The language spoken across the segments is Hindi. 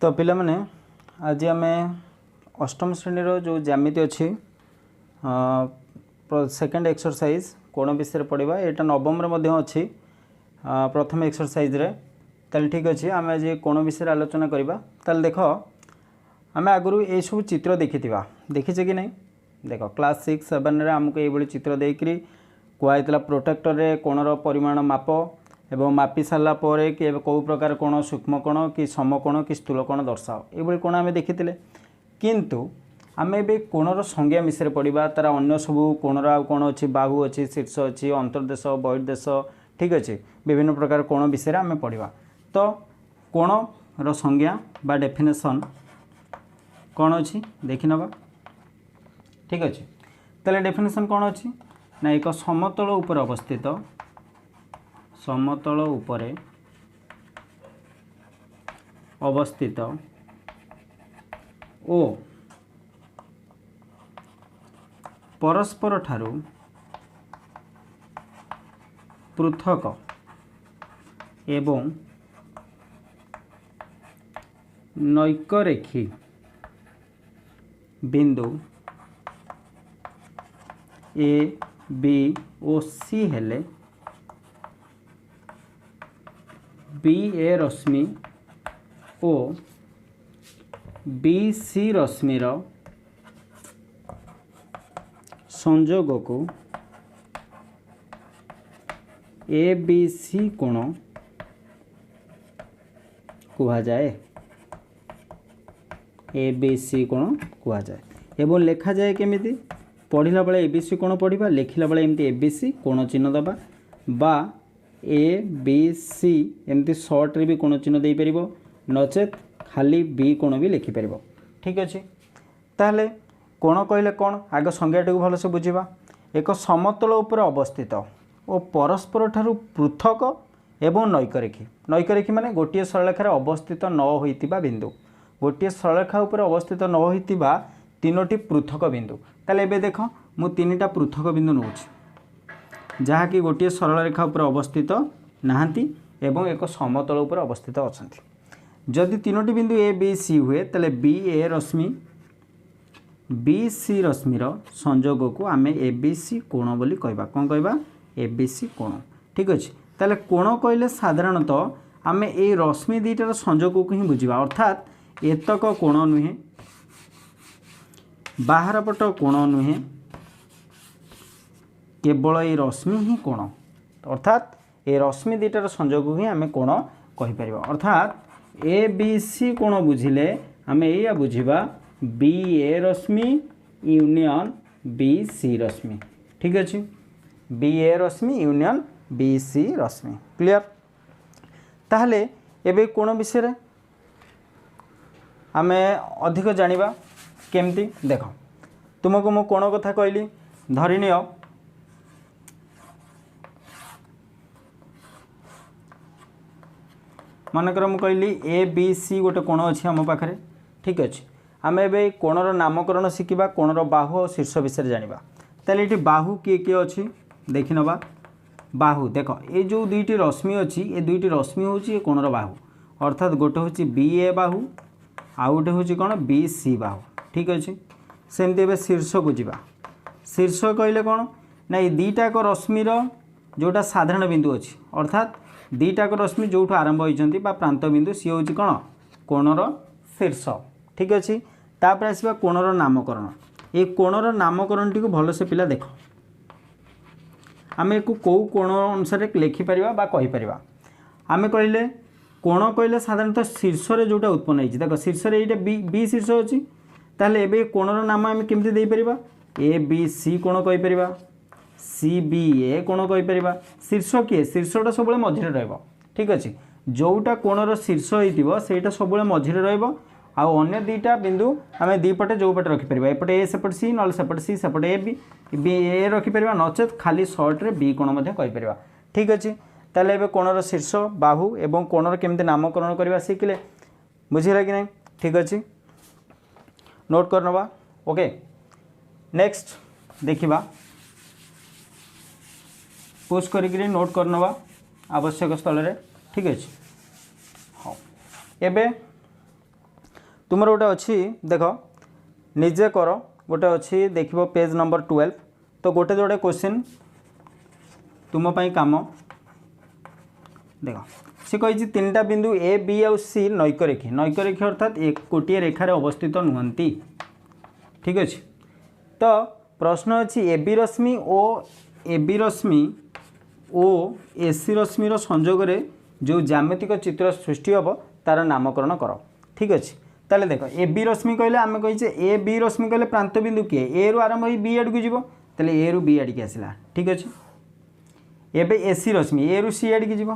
तो पिला माने आज आम अष्टम श्रेणी जो ज्यामिति अच्छी सेकेंड एक्सरसाइज कोण विषय पढ़ा यहाँ नवम अच्छी प्रथम एक्सरसाइज रे ताल ठीक अच्छे आम आज कोण विषय आलोचना करवा ताल देख आम आगु ये सब चित्र देखीचे कि नहीं देख क्लास 6-7 आमको ये चित्र देकरी कहला प्रोटेक्टर रे कोणर परिमाण माप एवं मापी सारा पर कि कौ प्रकार कोण सूक्ष्म कोण कि समकोण कि स्थूल कोण दर्शाओ ये कोण आम देखी किंतु आम ए कोणर संज्ञा विषय पढ़ा तार अन्य सब कोणर आ कौन अच्छी बाहु अच्छी शीर्ष अच्छी अंतर्देश बहिर्देश ठीक अच्छे विभिन्न प्रकार कोण विषय आम पढ़ा तो कोणर संज्ञा बा डेफिनेशन कौन अच्छी देखी नवा ठीक अच्छे ताले डेफिनेशन कौन अच्छी ना एक समतल उपर अवस्थित समतल उपरे अवस्थित ओ परस्पर ठारू पृथक एवं नैकरेखी बिंदु ए बी ओ सी हेले बी ए रश्मि ओ बी सी रश्मिर संयोग को ए बी सी कोण कहा जाए ए बी सी कोण कहा जाए एवं लेखा जाए केमिति पढ़ला बेले ए बी सी कोण पढ़ा लिखला बेले एमती ए बी सी कोण चिन्ह दबा बा ए बी सी एमती सर्ट रे भी कोण चिन्ह दे परिबो नचेत खाली बी कोण भी लिखिपर ठीक अच्छे ताहले कोण कहले कौन आग संज्ञाटी भलसे बुझा एक समतल उपर अवस्थित और परस्पर ठारू पृथक एवं नैकरेखी माने गोटे सरलरेखार अवस्थित न होइतिबा बिंदु गोटे सरलरेखा उपर अवस्थित न होइतिबा तीनोटी पृथक बिंदु ताले एबे देख मु तीनटा पृथक बिंदु नउछि जहाँकि गोटे सरलरेखा उपर अवस्थित नाहांती एवं एक समतल उपर अवस्थित अछंती जदि तीनोटी बिंदु ए बी सी हुए ताले बी ए रश्मि बी सी रश्मिर संयोग को आम ए बी सी कोण बोली कहबा कौन कहबा ए बी सी कोण ठीक अच्छे ताले कोण कहले साधारणतः आम ए रश्मि दुईटार संयोग को ही बुझा अर्थात एतक कोण नुहे बाहर पट कोण नुहे केवल ये रश्मि ही कोण अर्थात ए रश्मि दुईटार संयोग को ही आम कोण कहीपर अर्थात ए बी सी कोण बुझिले आम या बुझा बी ए रश्मि यूनियन बी सी रश्मि ठीक अच्छे बी ए रश्मि यूनियन बी सी रश्मि क्लियर ताहले एबे कोण विषय आम अधिक जानिबा केमती देख तुमको मु कोण कथा कहली धरिनिय मनकर मु कहली ए बी सी गोटे कोण अच्छी आम पाखरे ठीक अच्छे आम ए कोणर नामकरण शिखा कोणर बाहु और शीर्ष विषय जाना ताले ये बाहु किए किए अच्छी देखी नवा बाहु देख ये जो दुईटी रश्मि अच्छी ये दुईटी रश्मि हूँ कोणर बाहु अर्थात गोटे हूँ बी ए बाहु आउ गोटे हूँ कौन बी सी बाहु ठीक अच्छे सेमती ए शीर्ष को जीवा शीर्ष कहले कौन ना ये दुईटाक रश्मिर जोटा साधारण बिंदु अच्छी अर्थात दुईटाक रश्मि जो आरंभ होती प्रांत बिंदु सी हूँ कौन कोणर शीर्ष ठीक अच्छे तापर आसवा कोणर नामकरण ये कोणर नामकरण टी भलसे पिला देख आम को कोण अनुसार लिखिपर कहीपर आम कहले कोण कहले साधारणतः शीर्ष रे जोटा उत्पन्न होती देख शीर्ष ये बी शीर्ष अच्छी ताहले एबे कोणर नाम आम केमती देपर ए बी सी कोण कहीपर सी बी ए कोण कहीपर शीर्ष किए शीर्षटा सब मझे रहा ठीक अच्छे जोटा कोणर शीर्ष होता से सब मझे रहा आउ अन्य दुईटा बिंदु आम दीपटे जो पटे रखिपर एपटे ए सेपटे सी ना सेपटे सी सेपटे बी ए रखिपर नचेत खाली सर्ट रे बी कोण कहीपर ठीक अच्छे ताले एबे कोणर शीर्ष बाहु एवं कोणर केमती नामकरण करवा शिखिले बुझिला कि नहीं ठीक अच्छे नोट कर नवा ओके नेक्स्ट देखिबा पोस्ट करी नोट कर नवा आवश्यक स्थल रे ठीक अच्छे हाँ एबे तुम गोटे अच्छी देख निजे कर गोटे अच्छी देख पेज नंबर 12 तो गोटे जोड़े क्वेश्चन तुमपाई कम देख सी कही तीन टा बिंदु ए बी आउ सी नैकरेखी अर्थात एक गोटे रेखार अवस्थित नुहति ठीक अच्छे। तो प्रश्न अच्छी A B Rashmi O AC रश्मिर संजोग जो ज्यामितिक चित्र सृष्टि हम तार नामकरण कर ठीक अच्छे। ताले देख ए बी रश्मि कहले आम कहीचे ए बी रश्मि कहले प्रांत बिंदु किए ए रु आरंभ हो बी आड़ को जीव ताले ए रु बी आड़ की आसला ठीक अच्छे। एबे एसी रश्मि ए रु सी आड़ की जीव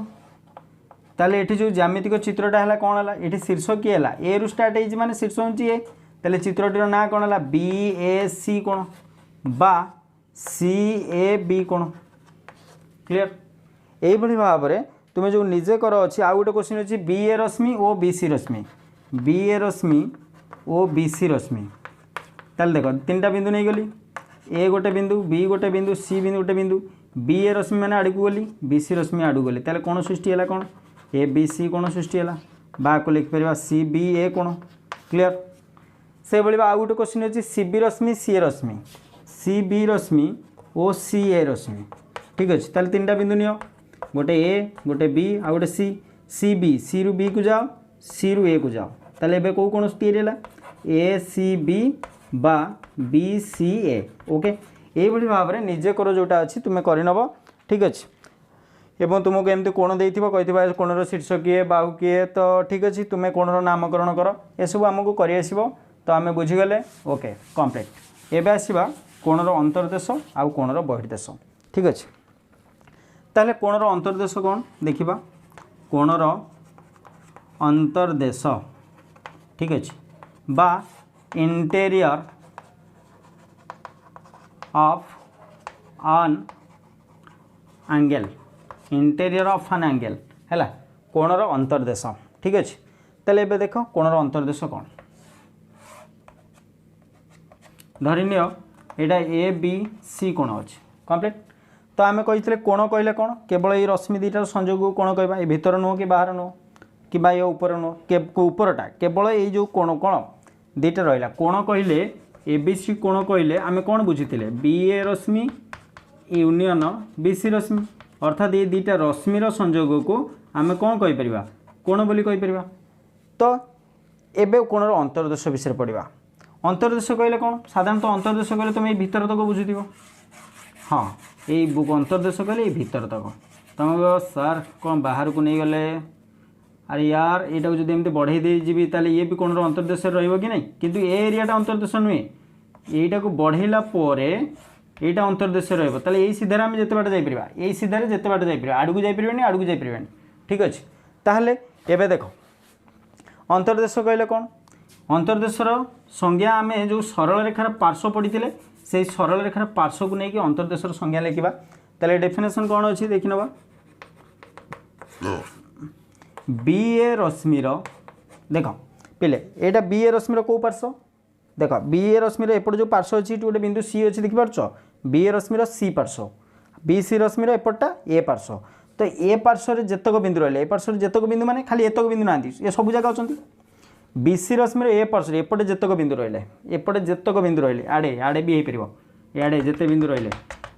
ताले एठी जो ज्यामितिक चित्रटा है कौन है ये शीर्ष किए है ए रु स्टार्ट हो माने शीर्ष हूँ ए ताले चित्रटीर ना कौन है बी ए सी कोण बा सी ए बी कोण क्लियर। यही भाव में तुम्हें जो निजे कर अच्छी आउ गोटे क्वेश्चन अच्छी बी ए रश्मि ओ बी सी रश्मि बी ए रश्मि ओ बी सी रश्मि ताल देख तीन टा बिंदु नहीं गली ए गोटे बिंदु बी गोटे बिंदु सी बिंदु गोटे बिंदु बी ए रश्मि मैंने आड़ को गली बी सी रश्मि आड़ को गली ताले कौन सृष्टि है कौन ए बी सी कौन सृष्टि है बा को लिखिपर सी बी ए कौन क्लियर। से भाई आउ गोटे क्वेश्चन अच्छी सी बी रश्मि सी ए रश्मि सी बी रश्मि ओ सी ए रश्मि ठीक अच्छे। ताले तीन टा बिंदु नियो गोटे ए गोटे बी आ गोटे सी बी सी रु बी को जाओ सी रु ए को जाओ ताले एबे को कौन तीर है ए सी बी बा बी सी ए ओके। यही भाव में निजे कर जोटा अच्छी तुम्हें करनब ठीक अच्छे। एवं तुमको एमती कोण दे कही कोणर शीर्ष किए बाहु किए तो ठीक अच्छे तुम्हें कोणर नामकरण कर एसबू आमको कर तो आम बुझीगले ओके कम्प्लीट। एबे आसवा कोणर अंतर्देश आउ कोणर बहिर्देश ठीक अच्छे। ताले कोणर अंतर्देश कौन देखा कोणर अंतर्देश ठीक अच्छे बा interior of an angle interior of an angle है कोणर अंतर्देश ठीक अच्छे। ताले एबे देख कोणर अंतर्देश कौन धरिनियो एटा ए बी सी कोण अच्छे कम्प्लीट। तो आम कही कोण कहले कौन केवल ये रश्मि दुईटार संजोग को कोण कहवा ये भितर नुह कि बाहर नुह कि ये ऊपर नुह के ऊपरटा केवल ये जो कोण कौन दुईटा रहा कोण कहले ए बी सी कोण कहले आम कौन बुझीते बी ए रश्मि यूनियन बी सी रश्मि अर्थात ये दुईटा रश्मिर संजोग को आम कौन कहीपर कोण बोली कहीपर। तो एबे कोणर अंतर्देश विषय पढ़ा अंतर्देश कहले कौन साधारणतः अंतर्देश कहले तुम ये भीतर तक बुझुव हाँ ये बुक अंतर्देश कहले ये भीतर तक तुम सार कौन बाहर को नहीं गले अरे यार यहाँ को जब बढ़ई दे जी ताले ये भी कोणर अंतर्देश रही कि नहीं किंतु ए एरियाटा अंतर्देश नुहे यहीटा को बढ़ेला यहाँ अंतर्देश रहा यही सीधार आम जिते बाट जापर यही सीधार जिते बाट जापर आड़ू जापर आड़ू जापर ठीक अच्छे। ताहले एबे देख अंतर्देश कहले कौन अंतर्देशर संज्ञा आम जो सरल रेखार पार्श्व पढ़ी से सरल रेखार पार्श्व को लेकिन अंतर्देशर संज्ञा लिखा ताले डेफिनेशन कौन अच्छी देखी नवा बी ए रश्मिर देख पिले यहाँ बी ए रश्मिर कौ पार्श्व देख बी ए रश्मिर एपट जो पार्श्व अच्छी गोटे बिंदु सी अच्छी देखिपार बी ए रश्मिर सी पार्श्व बी सी रश्मिर एपटा ए पार्श्व तो ए पार्श्व जेतक बिंदु रही ए पार्श्व जेतक बिंदु माने खाली एतक बिंदु ना ये सब जगह अच्छा बी सी रश्मिर ए पार्श्व एपटे जेतक बिंदु रही एपटे जेतक बिंदु रही आड़े आड़े भी हो आड़े जिते बिंदु रही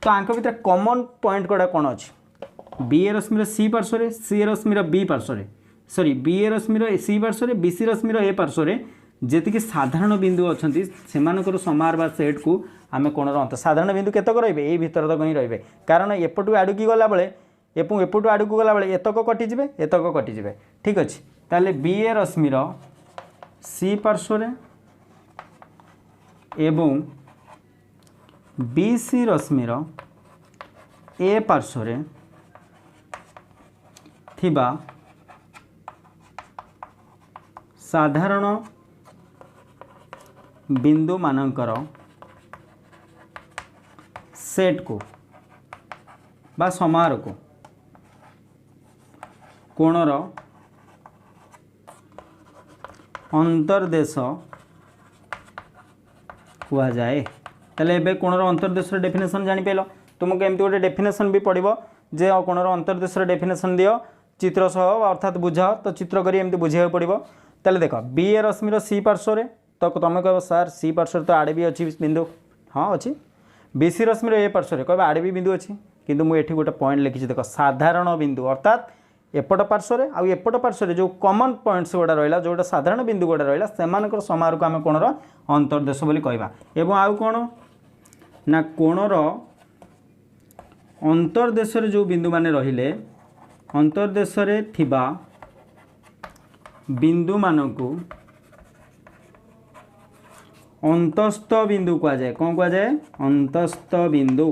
तो आंक भितर कॉमन पॉइंट कड़ा कौन अच्छी बी ए रश्मिर सी पार्श्व सी ए रश्मिर बी पार्श्व सॉरी बी ए रश्मिर सी पार्श्व बी सी रश्मिर ए पार्श्व जी साधारण बिंदु अच्छा से समार बा सेट को आम कोणर अंत साधारण बिंदु केतक रे यही भीतर तक ही रे कारण एपटू आड़क गला बेले एपटू आड़क गला बेले एतक कटिजे एतक कटिजे ठीक अच्छे। ताले बी ए रश्मिर सी पार्श्व एवं बी सी रश्मिर ए पार्श्व थिबा साधारण बिंदु मानकर सेट को बा समार को कोणर अंतर्देश कुआ जाए। ताले एबे कोणर अंतर्देश डेफिनेशन जानि पेलो तुमको एमती गोटे डेफिनेशन भी पड़ो जे कोणर अंतर्देश डेफिनेशन दियो चित्र सह अर्थात बुझाओ तो चित्र करी एमती बुझाइବାକୁ पड़ो ताले देख बी ए रश्मिर सी पार्श्व तो तुम कह सार सी पार्श्व तो आड़े भी अच्छी बिंदु हाँ अच्छी बी सी रश्मिर ए पार्श्व कह आड़े भी बिंदु अच्छी किंतु मुझे गोटे पॉइंट लिखी देख साधारण बिंदु अर्थात एपट पार्श्व आउ एपट पार्श्व जो कॉमन पॉइंट्स गुड़ा रहा जोटा साधारण बिंदु गुड़ा रहा से समारोह को आम कोणर अंतर्देश बोली कहबा एवं आउ कौन ना कोणर अंतर्देश जो बिंदु माने रहिले अंतर्देश थिबा बिंदु मानकु अंतस्थ बिंदु कह जाए कौन कह जाए अंतस्थ बिंदु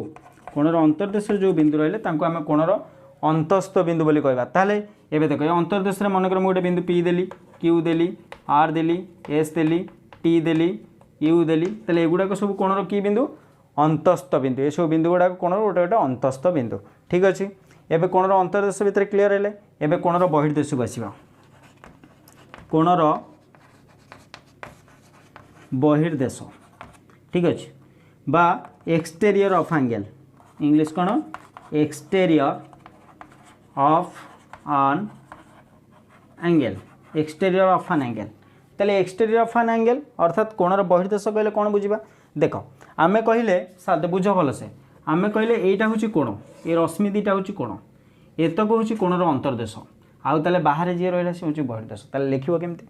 कोणर अंतर्देश जो बिंदु रहिले तांको आम कोणर अंतस्थ बिंदु बोली कहबा ताले एबे देख अंतर्देश रे मनकर गोटे बिंदु पी देली क्यू देली आर देली एस देली टी देली यू देली ताले एगुड़ाक सब कोणर की बिंदु अंतस्थ बिंदु ये सब बिंदु गुड़ाक कोणर गोटे गोटे अंतस्थ बिंदु ठीक अच्छे एबे कोणर अंतर्देश भितर क्लियर हेले एबे कोणर बहिर्देश को आसीबा कोणर बहिर्देश ठीक अच्छे बा एक्सटेरियर ऑफ एंगल इंग्लिश कौन exterior of an angle exterior of an angle ताले एक्सटेरियर ऑफ एन एंगल अर्थात कोणर बहिर्देश कहले कौन बुझा देख आमे कहले साथ बुझ भल से आमे कहले एटा हूँ कोण ये रश्मि दीटा हूँ कोण एतक हूँ कोणर अंतर्देश आउ ताले बाहर जी रहा से हूँ बहिर्देश ताले लिखिबो केमती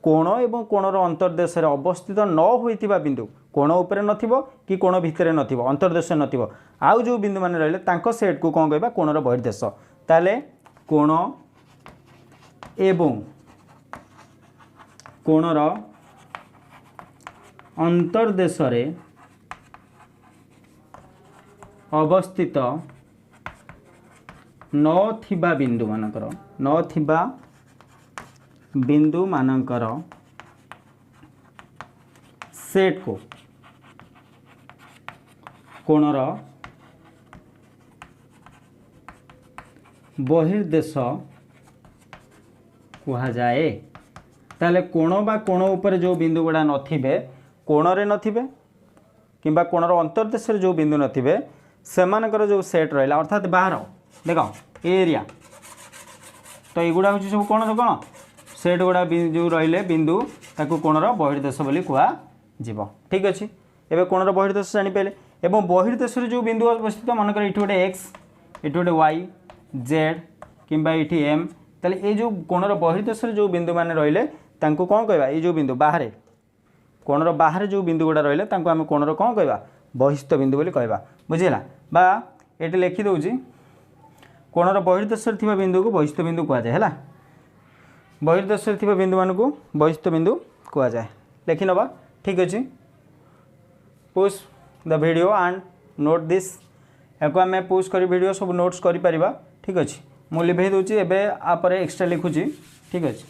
कोण एवं कोणर अंतर्देश अवस्थित न होइतिबा बिंदु कोण उपरे नथिबो कि कोण भितरे नथिबो अंतर्देश नथिबो आउ जो बिंदु माने रहले तांको सेट को कौन कहबा कोणर बहिर्देश ताले कोण एवं कोणर अंतर्देश अवस्थित नथिबा बिंदु मानकर नथिबा बिंदु मानकर सेट को कोणर बहिर्देश कहा जाए ताले कोण बा कोण ऊपर जो बिंदु गुड़ा नथिबे कोणरे नथिबे किंबा कोणर अंतर्देश जो बिंदु नथिबे सेमानकर जो सेट रहा अर्थात बाहर देख एरिया तो युवा हूँ सब कौन सब कौन सेट गुड़ा जो रही बिंदु ताकू कोणर बहिर्देश बोली कह ठीक अच्छे एवं कोणर बहिर्देश जापारे एवं बहिर्देश जो बिंदु अवस्थित मनकर ये गोटे एक्स ये गोटे वाई जेड किंबा ये एम ताले ये जो कोणर बहिर्देश जो बिंदु माने रहिले तांको कौन कहबा ये जो बिंदु बाहर कोणर बाहर जो बिंदु गुड़ा रहिले तांको आम कोणर कौन कहबा बहिस्थ बिंदु बोली कहबा बुझिला बा ये लिखि दउची कोणर बहिर्देश थिबा बिंदु को बहिस्थ बिंदु कह जाए है बहिर्देश थिबा बिंदु मान को बहिस्थ बिंदु कह जाए लिखि नबा ठीक अच्छे push the video and note this याको आम पुश कर वीडियो सब नोट्स कर पारिबा ठीक अच्छे मु लिभे दूची एबे आपर एक्स्ट्रा लिखुची ठीक अच्छे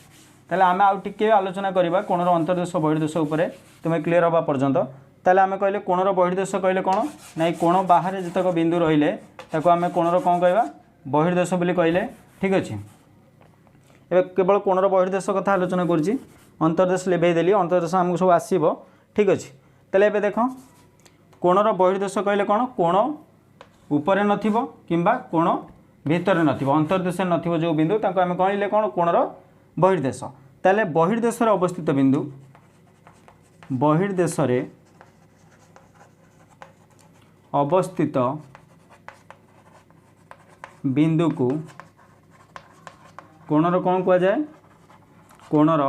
ताले आम आउ टिके आलोचना करबा कोणर अंतर्देश बहिर्देश उपरे तुम क्लियर हवा पर्यंत ताले आम कहले कोणर बहिर्देश कहले कौन ना कोण बाहर जतक बिंदु रहिले ताको आम कोणर कौन कहबा बहिर्देश बोली कहले ठीक अच्छे एबे केवल कोणर बहिर्देश कथा आलोचना करछि अंतर्देश लिभे देली अंतर्देश आमको सब आसीबो ठीक अच्छे ताले एबे देख कोणर बहिर्देश कहले कौन कोण ऊपर नथिबो किंबा कोण भितर नथिबो अंतर्देश नथिबो जो बिंदु ताको आम कहले कौन कोणर बहिर्देश ताले बहिर्देश अवस्थित बिंदु बहिर्देश अवस्थित बिंदु को कोणर कौन कह जाए कोणर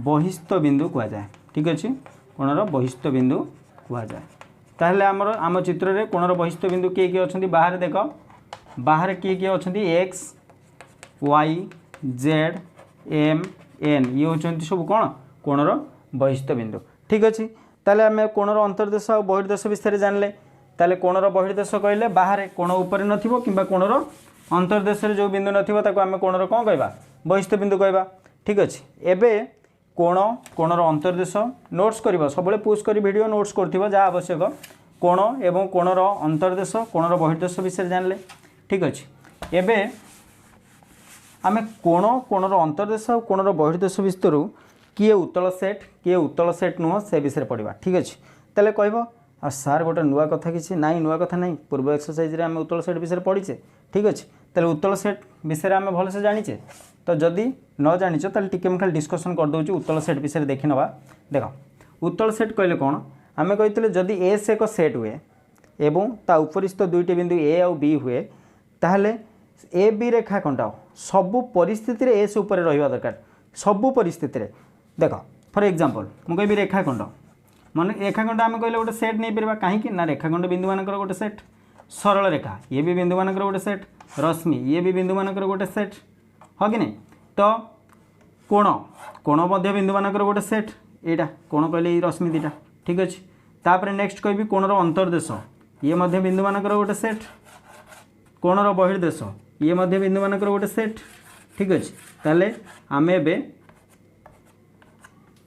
बहिस्थ बिंदु कह जाए ठीक अच्छे कोणर बहिस्थ बिंदु कह जाए ताहले आमर आम चित्र रे कोणर बहिस्थ बिंदु किए किए अछंती बाहर देख बाहर किए किए अछंती X Y Z M N ये होचंती सब कौन कोणर बहिस्थ बिंदु ठीक अच्छे ताले आम कोणर अंतर्देश और बहिर्देश विषय जानले ताले कोणर बहिर्देश कहले बाहर कोण ऊपर नथिबो किंबा कोणर अंतर्देश जो बिंदु नथिबो ताको आम कोणर कौन कहबा बहिस्थ बिंदु कहबा ठीक अच्छे एबे कोण कोणर अंतर्देश नोट्स करबा सबले पुश कर वीडियो नोट्स करथिबो जा आवश्यक कोण एवं कोणर अंतर्देश कोणर बहिर्देश विषय जानले ठीक अच्छे एबे आम कोण कोणर अंतर्देश और कोणर बहिर्देश विषय किए उत्तल सेट नुह से विषय पढ़ा ठीक अच्छे ताले कहबो आ सार गोटे नुआ कथा किसी ना नुआ कथा ना पूर्व एक्सरसाइज रे आम उत्तल सेट विषय पढ़ीचे ठीक अच्छे ताले उत्तल सेट विषय आम भलसे जानीचे तो जदि न जानिच ताले टिके मैं खाली डिस्कसन कर दूँ उत्तल सेट विषय देखी नवा। देख उत्तल सेट कहले कौन आम कही जदि एस एक सेट हुए एवं ता उपरिस्थ दुईटी बिंदु ए आउ बी हुए ताहले ए बी रेखाखंड सबु परिस्थिति रे एस उपर रहिबा दरकार सबु परिस्थिति रे। देख फॉर एग्जांपल मु कहबी रेखाखंड मन रेखाखंड आम कहले गोटे सेट नहीं पारा कहीं ना रेखाखंड बिंदु मानकर गोटे सेट सरल रेखा ये भी बिंदु मानकर गोटे सेट रश्मि ये भी बिंदु मानकर गोटे सेट हाँ कि नहीं। तो कोण कोण मध्य बिंदु मानकर गोटे सेट यहाँ कोण कहले रश्मि दीटा ठीक अच्छे। तापर नेक्स्ट कहबी कोणर अंतर्देश ये मध्य बिंदु मानकर गोटे सेट कोणर बहिर्देश ये मध्य बिंदु मानकर गोटे सेट ठीक अच्छे। ताले आम ए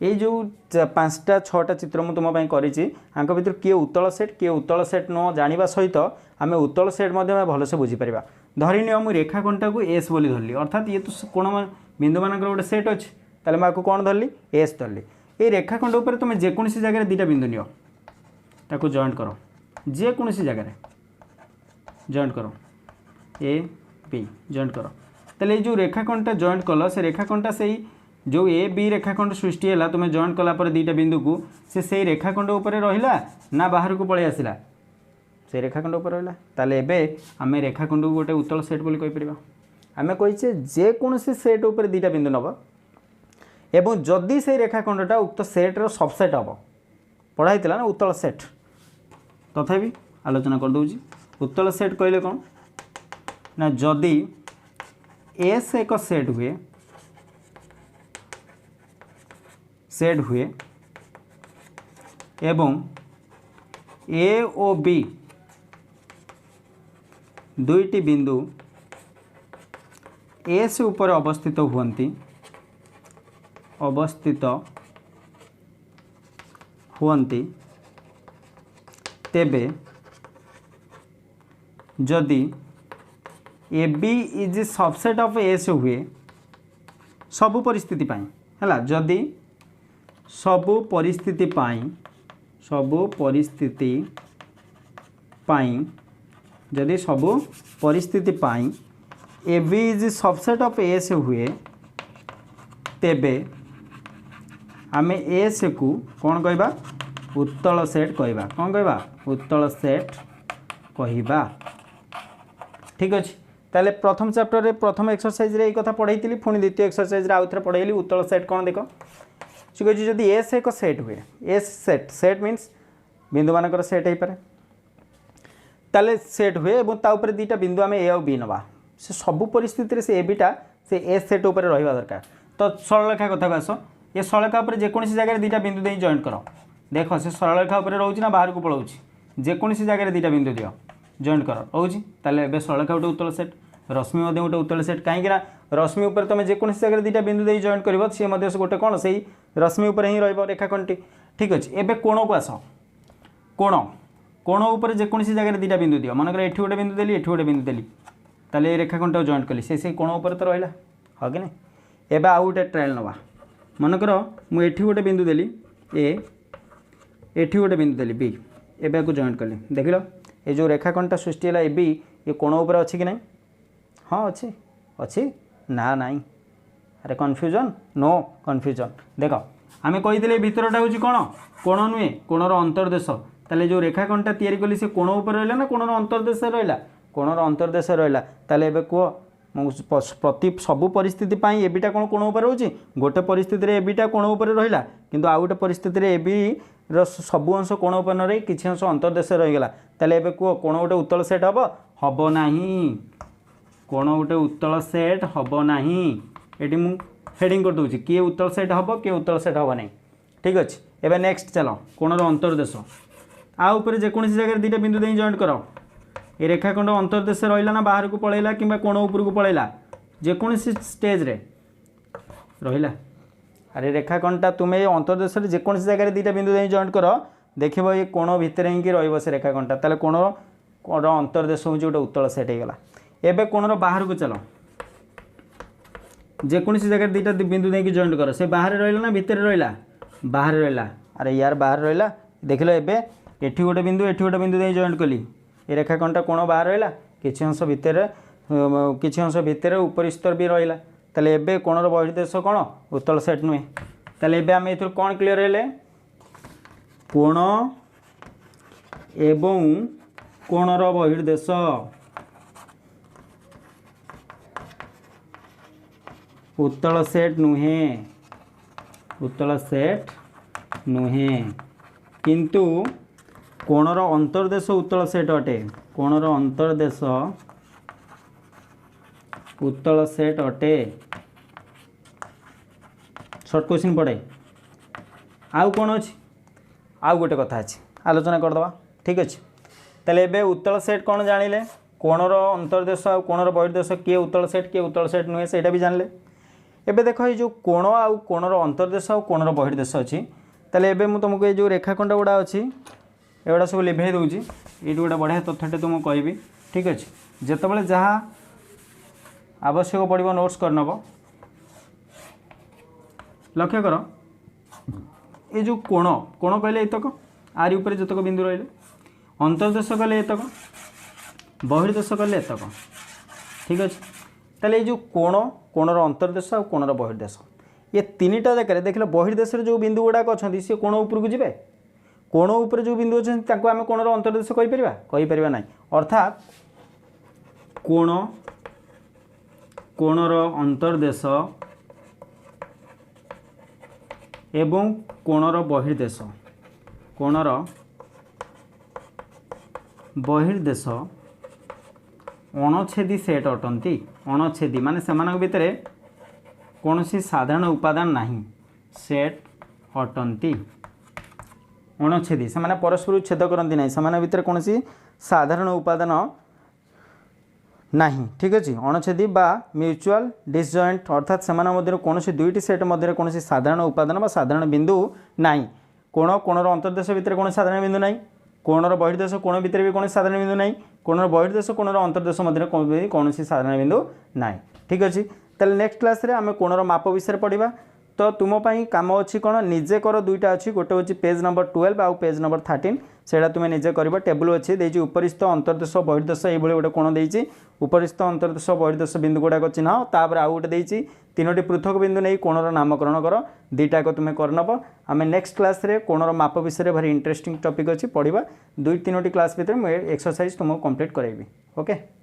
ये जो 5टा 6टा चित्र मुझे तुम करी भर किए उत्तल सेट किए उत्तल सेट न जाना सहित आम उत्तल सेट भलसे बुझीपर। धरी नि मुझे रेखाखंडा को एस बोली धरली अर्थात ये तो कोण बिंदु मानकर गोटे सेट अच्छे ताले मैं आपको कौन धरली एस धरली। ये रेखाखंड उपर तुम जेकोसी जगह दुईटा बिंदु नियो ताको जॉइंट करो जेकोसी जगह जॉइंट करो ए बी जॉइंट करो ताले जो रेखाखंडा जॉइंट कल से रेखाखंडा से जो ए बी रेखाखंड सृष्टि है तुम जॉइंट कला दुईटा बिंदु को से रेखाखंड उपर रहा ना बाहर को पलि आसला से रेखाखंड उपर रहा ताले एबे आम रेखाखंड को गोटे उत्तल सेट बोली कहीपर। आम कहीचे जेकोसी सेट उपर दुईटा बिंदु नब एवं जदि से रेखाखंडटा उक्त सेट्र सबसेट हम पढ़ाई ना उत्तल सेट तथापि आलोचना करदे उत्तल सेट कहले कौन ना जदि एस एक सेट हुए एवं ए ओ बी दुईटी बिंदु एस ऊपर अवस्थित हुअन्ति तेबे जदि A B is subset of S हुए सबु परिस्थिति पाई हैला जदि सबु परिस्थिति पाई जदि सबु परिस्थिति पाई A B is subset of S हुए तेबे आमे एस को कौन कहबा उत्तल सेट कहबा कौन कहबा उत्तल सेट कहबा ठीक अच्छे। ताले प्रथम चैप्टर रे प्रथम एक्सरसाइज रे कथा पढ़ाई पुणी द्वितीय एक्सरसाइज रे आउ थे पढ़ाई उत्तल सेट कौन देख सी कही जदि एस एक सेट हुए एस सेट सेट मीन्स बिंदु मानकर सेट हो पारे ताले सेट हुए और ता ऊपर दुईटा बिंदु आम ए और बी नवा से सबु परिस्थिति से ए बीटा से एस सेट उपर रहा दरकार। तो सरलरेखा कथा आस ये सरलरेखा उपर जेकोसी जगह दुईटा बिंदु दे जॉइंट कर देख से सरलरेखा उपर रोचे ना बाहर को पलाऊँ जेकोसी जगह दुईटा बिंदु दियो जॉइंट कर रोचे ताले ए सरलरेखा गोटे उत्तल सेट रश्मि गोटे उत्तल सेट कहीं रश्मि उपर तुम जेकोसी जगह दुईटा बिंदु दे जॉइंट कर सी गोटे कौन से रश्मि उपर ही रेखाखंडटी ठीक अच्छे। एबे कोण को आस कोण कोण उपर जेकोसी जगह दुईटा बिंदु दियो मनकर एठी गोटे बिंदु देली एठी गोटे बिंदु देली ताले रेखाखंड जॉइंट कली से कोण उपर तो रहा हाँ कि नहीं। एबे आउ गोटे ट्रायल नवा मनकर मु एठी गोटे बिंदु देली ए एठी गोटे बिंदु देली बी एबे को जॉइंट कली देख लो ये जो रेखाखंडटा सृष्टि है ए बी ये कोण उपर अच्छी कि नहीं हाँ अच्छी अच्छी ना नाई अरे कन्फ्यूजन नो कन्फ्यूजन देख आम कही भितरटा हूँ कौन कोण नुहे कोणर अंतर्देश ताले जो रेखाखंडटा तैयारी कली से कोण उपर रहा ना कोणर अंतर्देश रहा कोणर अंतर्देश रहा ताले एबे कह प्रति सबु परिस्थिति पाई एबिटा कौन कोण उपर रोचे गोटे परिस्थिति रे एबिटा कोण उपर रहा किंतु आउ गोटे परिस्थिति रे एबी सबु अंश कोण उपर न रही किछि अंश अंतर्देश रहीगला ताले एबे कह कोण गोटे उत्तल सेट हब नाही कोण गोटे उत्तल सेट हब नाही ये मु हेडिंग कर दूसरी किए उत्तल सेट हम किए उत्तल सेट हम नहीं ठीक अच्छे। एवं नेक्स्ट चलो कोणर अंतर्देश आउे जेकोसी जगह दुईटा बिंदु दे जॉइंट कर ये रेखाखंड अंतर्देश रहा ना बाहर को पलैला कि कोण उपर को पलैला जेकोसी स्टेज रे रहा अरे रेखाखंडटा तुम्हें अंतर्देश जेकोसी जगह दुईटा बिंदु दे जॉइंट कर देख ये कोण भितर ही रही रेखाखंडटा ताले कोणर अंतर्देश हूँ गोटे उत्तल सेट होगा। एवं कोणर बाहर को चलो जेकोसी जगह दुईटा बिंदु देकी जॉइंट कर से बाहर रहा ना भितर रहा बाहर रहा अरे यार बाहर रहा देख लो एबे एठी गोटे बिंदु दे जॉइंट कली ये रेखाखंडटा कोण बाहर रहा किछि अंश भितर उपरिस्तर भी रहा ताले एबे कोणर बहिर्देश कौन उत्तल सेट नुहे ताले एबे आम ए कौन क्लीयर हेले कोण एवं कोणर बहिर्देश उत्तल सेट नुहे उत्तल सेट नुहे किंतु कोणर अंतर्देश उत्तल सेट अटे कोणर अंतर्देश उत्तल सेट अटे शॉर्ट क्वेश्चन पड़े आउ कौन अच्छी आउ गोटे कथा अच्छी आलोचना करदे ठीक अच्छे ताले एबे उत्तल सेट कौन जानिले कोणर अंतर्देश आ कोणर बहिर्देश किए उत्तल सेट नुहे से भी जानले एबे देख ये जो कोण आउ कोणर अंतर्देश आ कोणर बहिर्देश अच्छी ताले एबे मु तुमको ये जो रेखाखंड गुड़ा अच्छी एगुड़ा सब लिभे दूँ ये गोटे बढ़िया तथ्यटे तुमको कहबी ठीक अच्छे जितेबाला जहाँ आवश्यक पड़ो नोट्स करनब लक्ष्य कर ये जो कोण कोण कहले एतक आरि ऊपर जतक बिंदु रही अंतर्देश कहले एतक बहिर्देश कहले एतक ठीक अच्छे ताले ये जो कोण कोणर अंतर्देश और कोणर बहिर्देश ये तीनटा जगह देखिए बहिर्देश जो बिंदु गुड़ाक अच्छा सी कोण उपरको जी कोण उपर जो बिंदु अच्छे आम कोणर अंतर्देश कहीपर ना अर्थात कोण कोणर अंतर्देश एवं कोणर बहिर्देश कोणर बहिर्देश अणछेदी सेट अटंती अणछेदी माने सेमान भितर कौन सी साधारण उपादान नहीं सेट अटंती अणछेदी से परस्पर छेद करती ना से भितर कौन सी साधारण उपादान नहीं ठीक अच्छे अणछेदी बा म्यूचुअल डिसजॉइंट अर्थात से कौन सी दुईटी सेट मध्य कौन सी साधारण उपादान बा साधारण बिंदु नहीं कोण कोणर अंतर्देश भितर कौन साधारण बिंदु नहीं कोणर बहिर्देश कोण भितर भी कौन साधारण बिंदु नहीं कोणर बहिर्देश कोणर अंतर्देश मध्य कौन सी साधारण बिंदु नहीं ठीक अच्छे ताले नेक्स्ट क्लास रे आम कोणर माप विषय पढ़ा तो तुम काम अच्छी कौन निजे कर दुईटा अच्छी गोटे हूँ पेज नंबर 12 आउ पेज नंबर 13 से तुम निजे कर टेबुल अच्छी देती उपरिस्थ अंतर्देश बहिर्देश ये गोटे कोण देती उपरिस्थ अंतर्देश बहिर्देश बिंदु गुड़ाक चिन्ह तापर आउ गोटे देती तीनोटी पृथक बिंदु नहीं कोणर नामकरण कर दुईटाक तुम्हें करनब आम नेक्स्ट क्लास रे कोणर माप विषय भारी इंटरेस्टिंग टॉपिक अच्छी पढ़ा 2-3 क्लास भितर मुझे एक्सरसाइज तुमको कंप्लीट कराइबी ओके।